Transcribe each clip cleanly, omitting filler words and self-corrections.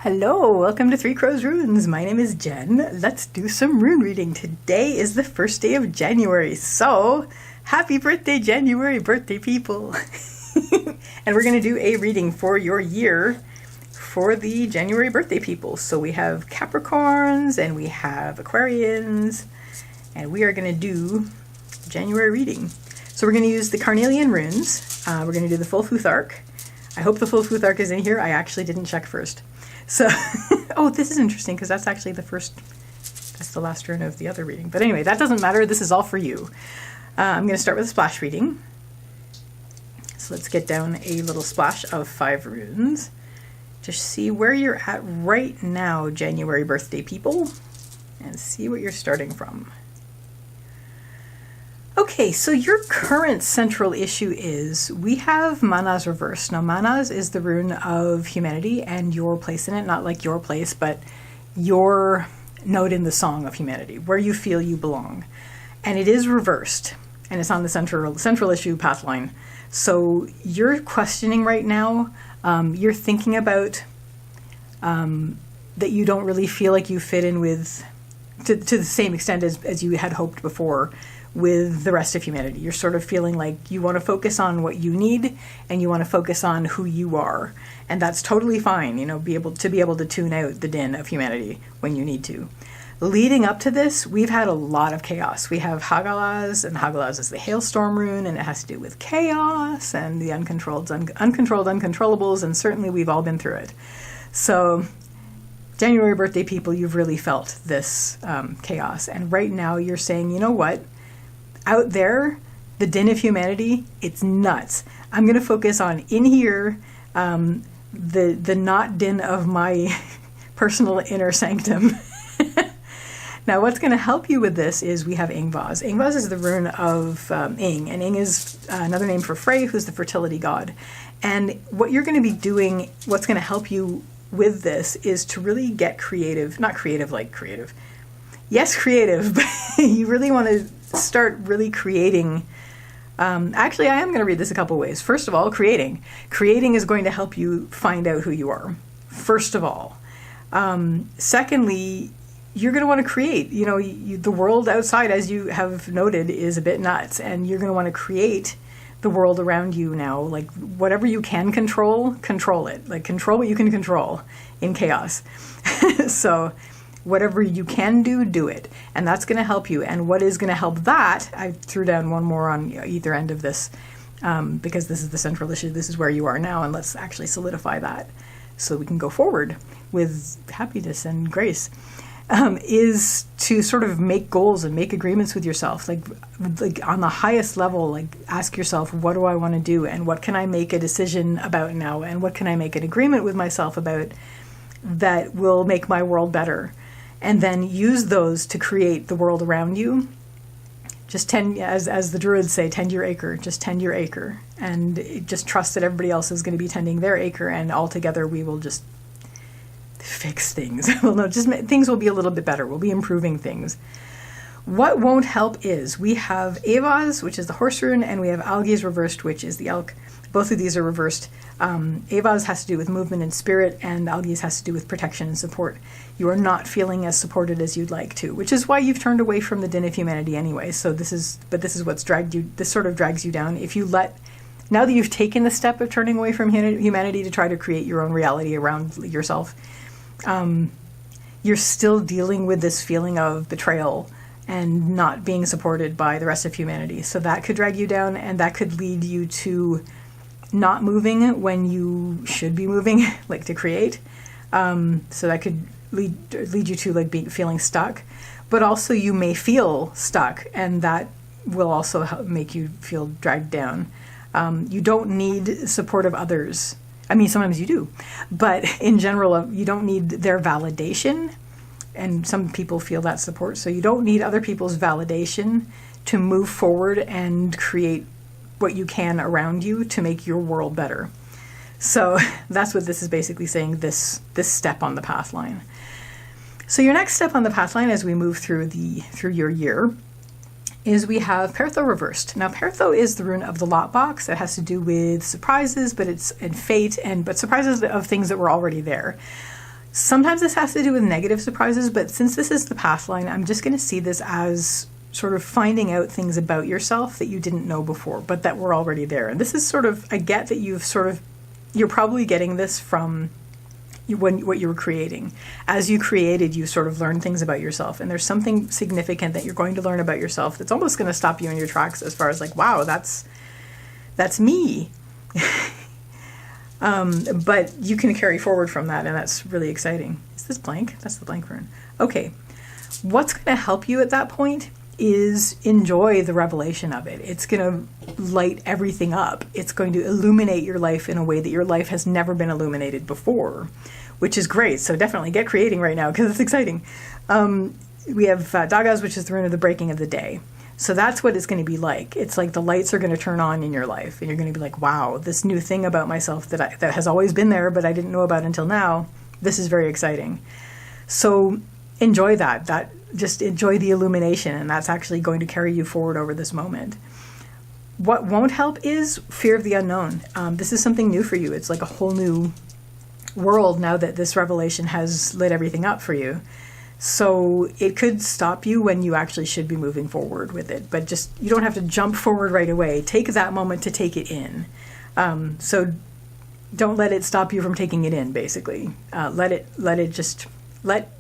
Hello, welcome to Three Crows Runes. My name is Jen. Let's do some rune reading. Today is the first day of January, so happy birthday, January birthday people. And we're going to do a reading for your year for the January birthday people. So we have Capricorns and we have Aquarians, and we are going to do January reading. So we're going to use the carnelian runes. We're going to do the full Futhark. I hope the full Futhark is in here. I actually didn't check first. So, oh, this is interesting because that's actually that's the last rune of the other reading. But anyway, that doesn't matter. This is all for you. I'm going to start with a splash reading. So let's get down a little splash of 5 runes. Just see where you're at right now, January birthday people, and see what you're starting from. Okay, so your current central issue is we have Manas reversed. Now, Manas is the rune of humanity and your place in it, not like your place, but your note in the song of humanity, where you feel you belong. And it is reversed, and it's on the central issue path line. So you're questioning right now, you're thinking about that you don't really feel like you fit in with, to the same extent as you had hoped before, with the rest of humanity. You're sort of feeling like you want to focus on what you need and you want to focus on who you are. And that's totally fine, you know, be able to tune out the din of humanity when you need to. Leading up to this, we've had a lot of chaos. We have Hagalaz, and Hagalaz is the hailstorm rune, and it has to do with chaos and the uncontrolled uncontrollables, and certainly we've all been through it. So January birthday people, you've really felt this chaos. And right now you're saying, you know what? Out there, the din of humanity, it's nuts. I'm going to focus on in here, the not din of my personal inner sanctum. Now, what's going to help you with this is we have Ingvaz. Ingvaz is the rune of Ing, and Ing is another name for Frey, who's the fertility god. And what you're going to be doing, what's going to help you with this is to really get creative. Not creative like creative. Yes, creative, but you really want to start really creating. Actually, I am going to read this a couple ways. First of all, creating. Creating is going to help you find out who you are, first of all. Secondly, you're going to want to create. You know, the world outside, as you have noted, is a bit nuts, and you're going to want to create the world around you now. Like, whatever you can control it. Like, control what you can control in chaos. So whatever you can do it. And that's going to help you. And what is going to help that, I threw down one more on either end of this, because this is the central issue. This is where you are now, and let's actually solidify that so we can go forward with happiness and grace, is to sort of make goals and make agreements with yourself. Like on the highest level, like ask yourself, what do I want to do? And what can I make a decision about now? And what can I make an agreement with myself about that will make my world better? And then use those to create the world around you. Just tend, as the Druids say, tend your acre. Just tend your acre. And just trust that everybody else is going to be tending their acre, and all together we will just fix things. Well, no, things will be a little bit better. We'll be improving things. What won't help is we have Evaz, which is the horse rune, and we have Algiz reversed, which is the elk. Both of these are reversed. Evaz has to do with movement and spirit, and Algiz has to do with protection and support. You are not feeling as supported as you'd like to, which is why you've turned away from the din of humanity anyway. So this is what's dragged you. This sort of drags you down. Now that you've taken the step of turning away from humanity to try to create your own reality around yourself, you're still dealing with this feeling of betrayal and not being supported by the rest of humanity. So that could drag you down, and that could lead you to not moving when you should be moving, like to create. So that could lead you to like feeling stuck. But also you may feel stuck, and that will also make you feel dragged down. You don't need support of others. I mean, sometimes you do, but in general, you don't need their validation. And some people feel that support. So you don't need other people's validation to move forward and create what you can around you to make your world better. So that's what this is basically saying, this step on the path line. So your next step on the path line as we move through your year is we have Peripheral reversed. Now, Peripheral is the rune of the lot box. It has to do with surprises, but it's in fate, but surprises of things that were already there. Sometimes this has to do with negative surprises, but since this is the path line, I'm just going to see this as sort of finding out things about yourself that you didn't know before, but that were already there. And this is sort of, I get that you're probably getting this from what you were creating. As you created, you sort of learned things about yourself, and there's something significant that you're going to learn about yourself that's almost going to stop you in your tracks as far as like, wow, that's me. But you can carry forward from that, and that's really exciting. Is this blank? That's the blank rune. Okay. What's going to help you at that point is enjoy the revelation of it. It's going to light everything up. It's going to illuminate your life in a way that your life has never been illuminated before, which is great. So definitely get creating right now because it's exciting. We have Dagaz, which is the rune of the breaking of the day. So that's what it's going to be like. It's like the lights are going to turn on in your life, and you're going to be like, wow, this new thing about myself that has always been there, but I didn't know about until now. This is very exciting. So enjoy that. Just enjoy the illumination, and that's actually going to carry you forward over this moment. What won't help is fear of the unknown. This is something new for you. It's like a whole new world now that this revelation has lit everything up for you. So it could stop you when you actually should be moving forward with it. But just, you don't have to jump forward right away. Take that moment to take it in. So don't let it stop you from taking it in, basically. Let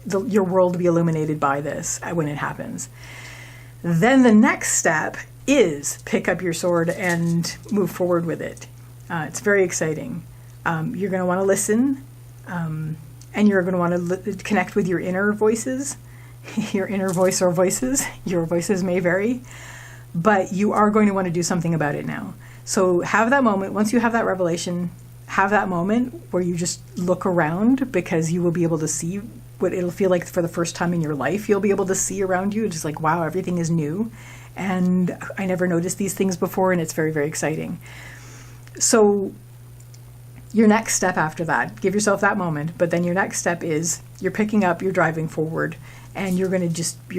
your world be illuminated by this when it happens. Then the next step is pick up your sword and move forward with it. It's very exciting. You're going to want to listen, and you're going to want to connect with your inner voices, your inner voice or voices. Your voices may vary, but you are going to want to do something about it now. So have that moment. Once you have that revelation, have that moment where you just look around, because you will be able to see what it'll feel like for the first time in your life. You'll be able to see around you, just like, wow, everything is new. And I never noticed these things before, and it's very, very exciting. So your next step after that, give yourself that moment, but then your next step is you're picking up, you're driving forward, and you're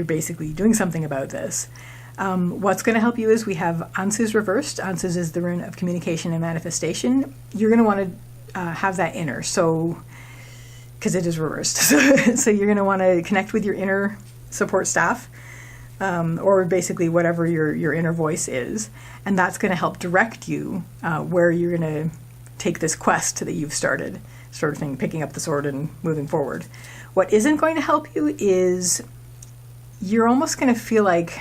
basically doing something about this. What's going to help you is we have Ansu's reversed. Ansu's is the rune of communication and manifestation. You're going to want to have that inner, because it is reversed. So you're going to want to connect with your inner support staff, or basically whatever your inner voice is, and that's going to help direct you where you're going to take this quest that you've started, sort of thing, picking up the sword and moving forward. What isn't going to help you is you're almost going to feel like,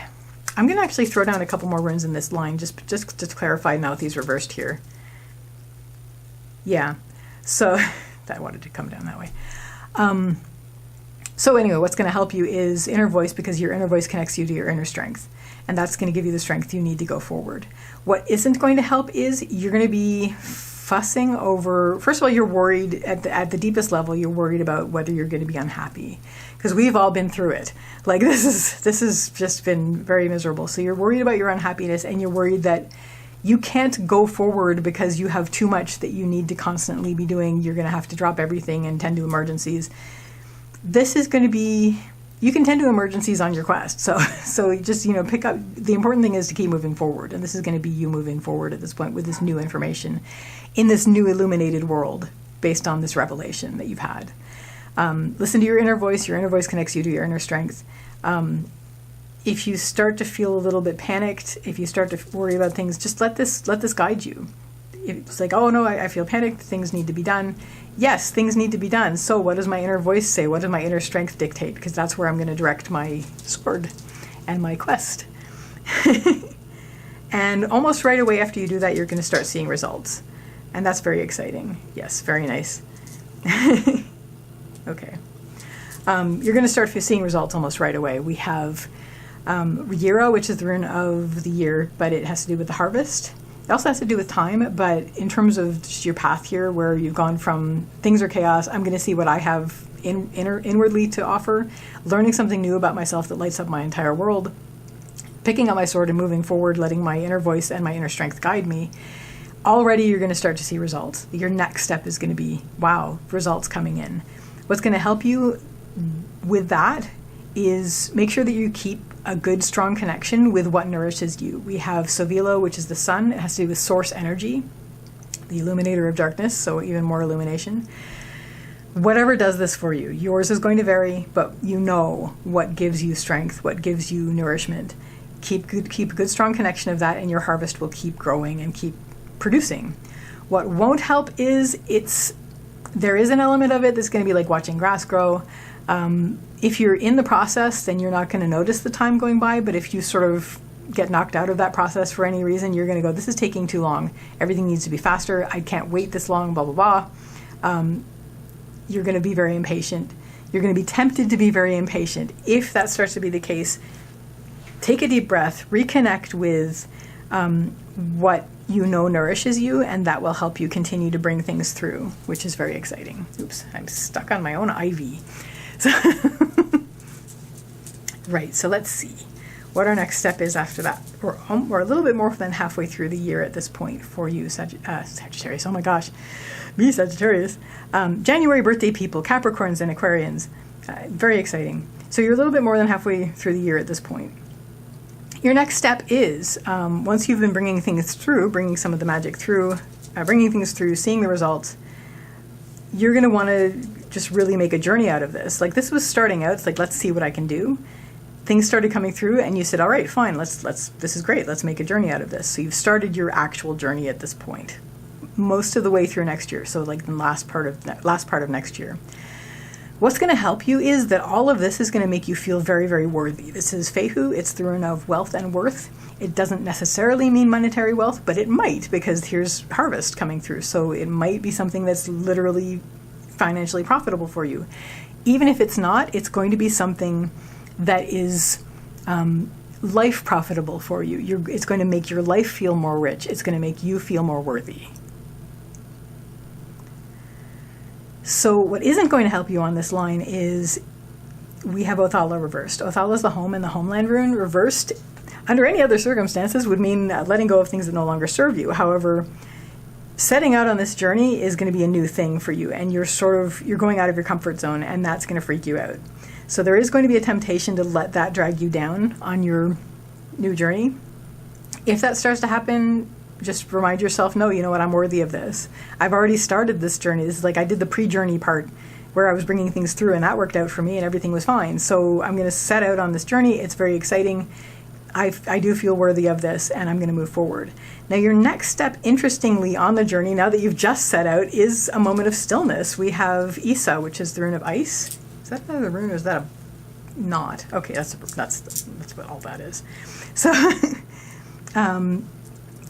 I'm going to actually throw down a couple more runes in this line, just to clarify now that he's reversed here. Yeah, so I wanted to come down that way. So anyway, what's going to help you is inner voice, because your inner voice connects you to your inner strength, and that's going to give you the strength you need to go forward. What isn't going to help is you're going to be fussing over, first of all, you're worried at the deepest level, you're worried about whether you're going to be unhappy, because we've all been through it. Like this has just been very miserable. So you're worried about your unhappiness, and you're worried that you can't go forward because you have too much that you need to constantly be doing. You're going to have to drop everything and tend to emergencies. This is going to be, you can tend to emergencies on your quest. So just, pick up, the important thing is to keep moving forward. And this is going to be you moving forward at this point with this new information in this new illuminated world based on this revelation that you've had. Listen to your inner voice. Your inner voice connects you to your inner strength. If you start to feel a little bit panicked, if you start to worry about things, just let this guide you. It's like, oh no, I feel panicked, things need to be done. Yes, things need to be done. So what does my inner voice say? What does my inner strength dictate? Because that's where I'm going to direct my sword and my quest. And almost right away after you do that, you're going to start seeing results. And that's very exciting. Yes, very nice. Okay. You're going to start seeing results almost right away. We have Yira, which is the rune of the year, but it has to do with the harvest. It also has to do with time, but in terms of just your path here, where you've gone from things are chaos, I'm going to see what I have inwardly to offer, learning something new about myself that lights up my entire world, picking up my sword and moving forward, letting my inner voice and my inner strength guide me. Already you're going to start to see results. Your next step is going to be, wow, results coming in. What's going to help you with that is make sure that you keep a good, strong connection with what nourishes you. We have Sovilo, which is the sun. It has to do with source energy, the illuminator of darkness, so even more illumination. whatever does this for you, yours is going to vary, but you know what gives you strength, what gives you nourishment. Keep a good, strong connection of that, and your harvest will keep growing and keep producing. What won't help is there is an element of it that's going to be like watching grass grow. If you're in the process, then you're not going to notice the time going by, but if you sort of get knocked out of that process for any reason, you're going to go, this is taking too long. Everything needs to be faster. I can't wait this long, blah, blah, blah. You're going to be very impatient. You're going to be tempted to be very impatient. If that starts to be the case, take a deep breath, reconnect with what you know nourishes you, and that will help you continue to bring things through, which is very exciting. Oops, I'm stuck on my own ivy. So right, so let's see what our next step is after that. We're a little bit more than halfway through the year at this point for you, Sagittarius. Oh my gosh, me, Sagittarius. January birthday people, Capricorns and Aquarians. Very exciting. So you're a little bit more than halfway through the year at this point. Your next step is, once you've been bringing things through, bringing some of the magic through, bringing things through, seeing the results, you're going to want to just really make a journey out of this. Like, this was starting out, it's like, let's see what I can do. Things started coming through, and you said, all right, fine, this is great, let's make a journey out of this. So you've started your actual journey at this point, most of the way through next year, so like the last part of next year. What's going to help you is that all of this is going to make you feel very, very worthy. This is Fehu. It's the rune of wealth and worth. It doesn't necessarily mean monetary wealth, but it might, because here's harvest coming through. So it might be something that's literally financially profitable for you. Even if it's not, it's going to be something that is life profitable for you. It's going to make your life feel more rich. It's going to make you feel more worthy. So what isn't going to help you on this line is we have Othala reversed. Othala is the home and the homeland rune. Reversed, under any other circumstances, would mean letting go of things that no longer serve you. However, setting out on this journey is going to be a new thing for you, and you're going out of your comfort zone, and that's going to freak you out. So there is going to be a temptation to let that drag you down on your new journey. If that starts to happen, just remind yourself, no, you know what, I'm worthy of this. I've already started this journey. This is like, I did the pre-journey part where I was bringing things through, and that worked out for me and everything was fine. So I'm going to set out on this journey. It's very exciting. I do feel worthy of this, and I'm going to move forward. Now, your next step, interestingly, on the journey, now that you've just set out, is a moment of stillness. We have Isa, which is the rune of ice. Is that another rune, or is that a knot? Okay, that's what all that is. So,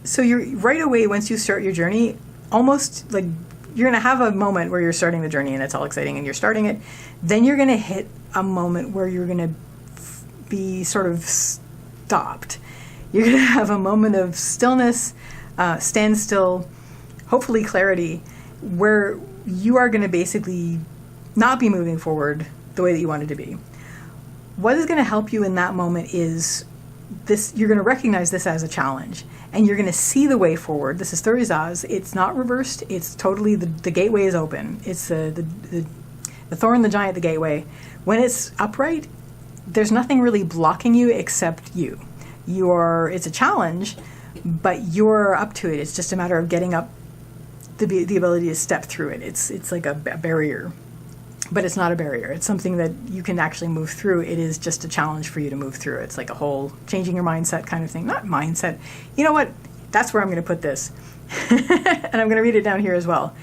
so you're right away, once you start your journey, almost like you're going to have a moment where you're starting the journey and it's all exciting and you're starting it. Then you're going to hit a moment where you're going to be sort of stopped. You're going to have a moment of stillness, standstill, hopefully clarity, where you are going to basically not be moving forward the way that you wanted to be. What is going to help you in that moment is this. You're going to recognize this as a challenge, and you're going to see the way forward. This is Thurizaz. It's not reversed. It's totally, the gateway is open. It's the thorn, the giant, the gateway. When it's upright, there's nothing really blocking you except you. It's a challenge, but you're up to it. It's just a matter of getting up, the ability to step through it. It's like a barrier, but it's not a barrier. It's something that you can actually move through. It is just a challenge for you to move through. It's like a whole changing your mindset kind of thing. Not mindset. You know what? That's where I'm going to put this. And I'm going to read it down here as well.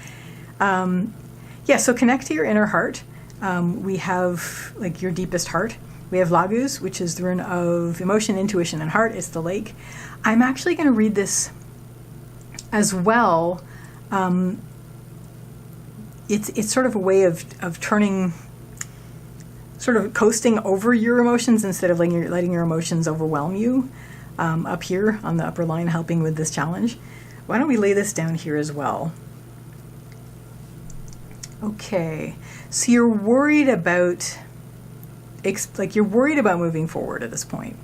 So connect to your inner heart. We have like your deepest heart. We have Laguz, which is the rune of emotion, intuition, and heart. It's the lake. I'm actually going to read this as well. It's sort of a way of turning, sort of coasting over your emotions instead of letting your emotions overwhelm you. Up here on the upper line, helping with this challenge. Why don't we lay this down here as well? Okay, so you're worried about, you're worried about moving forward at this point.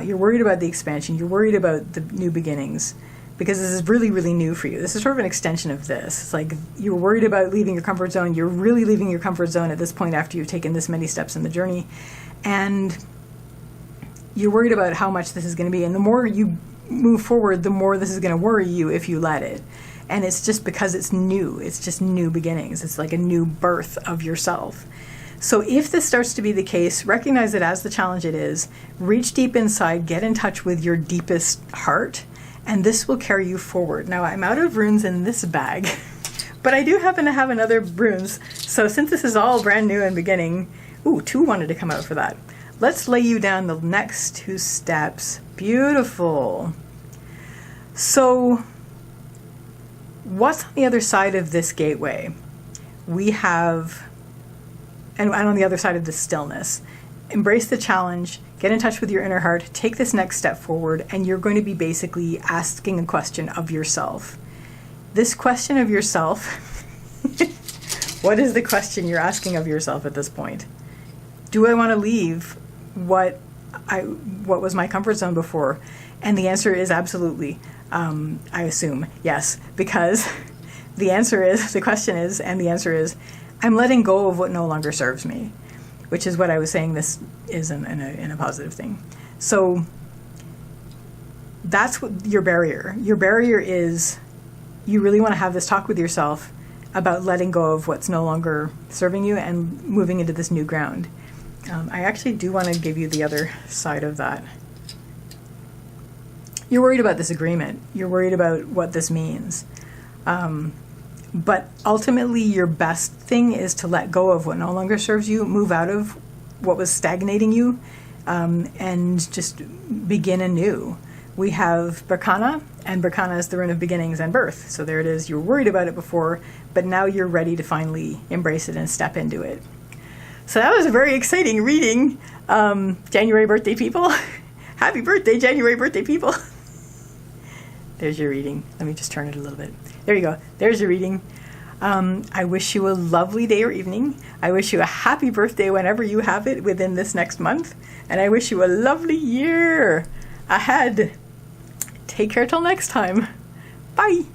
You're worried about the expansion. You're worried about the new beginnings, because this is really, really new for you. This is sort of an extension of this. It's like you're worried about leaving your comfort zone. You're really leaving your comfort zone at this point after you've taken this many steps in the journey. And you're worried about how much this is going to be. And the more you move forward, the more this is going to worry you if you let it. And it's just because it's new. It's just new beginnings. It's like a new birth of yourself. So if this starts to be the case, recognize it as the challenge it is. Reach deep inside, get in touch with your deepest heart, and this will carry you forward. Now, I'm out of runes in this bag, but I do happen to have another runes. So since this is all brand new and beginning, ooh, 2 wanted to come out for that. Let's lay you down the next 2 steps. Beautiful. So what's on the other side of this gateway? We have, and on the other side of this stillness, embrace the challenge, get in touch with your inner heart, take this next step forward, and you're going to be basically asking a question of yourself. This question of yourself, what is the question you're asking of yourself at this point? Do I want to leave what was my comfort zone before? And the answer is absolutely. I assume yes, because the question is, I'm letting go of what no longer serves me, which is what I was saying. This is in a positive thing. So that's what your barrier. Your barrier is you really want to have this talk with yourself about letting go of what's no longer serving you and moving into this new ground. I actually do want to give you the other side of that. You're worried about this agreement. You're worried about what this means. But ultimately, your best thing is to let go of what no longer serves you, move out of what was stagnating you, and just begin anew. We have Berkana, and Berkana is the rune of beginnings and birth. So there it is. You were worried about it before, but now you're ready to finally embrace it and step into it. So that was a very exciting reading. January birthday people. Happy birthday, January birthday people. There's your reading. Let me just turn it a little bit. There you go. There's your reading. I wish you a lovely day or evening. I wish you a happy birthday whenever you have it within this next month. And I wish you a lovely year ahead. Take care till next time. Bye.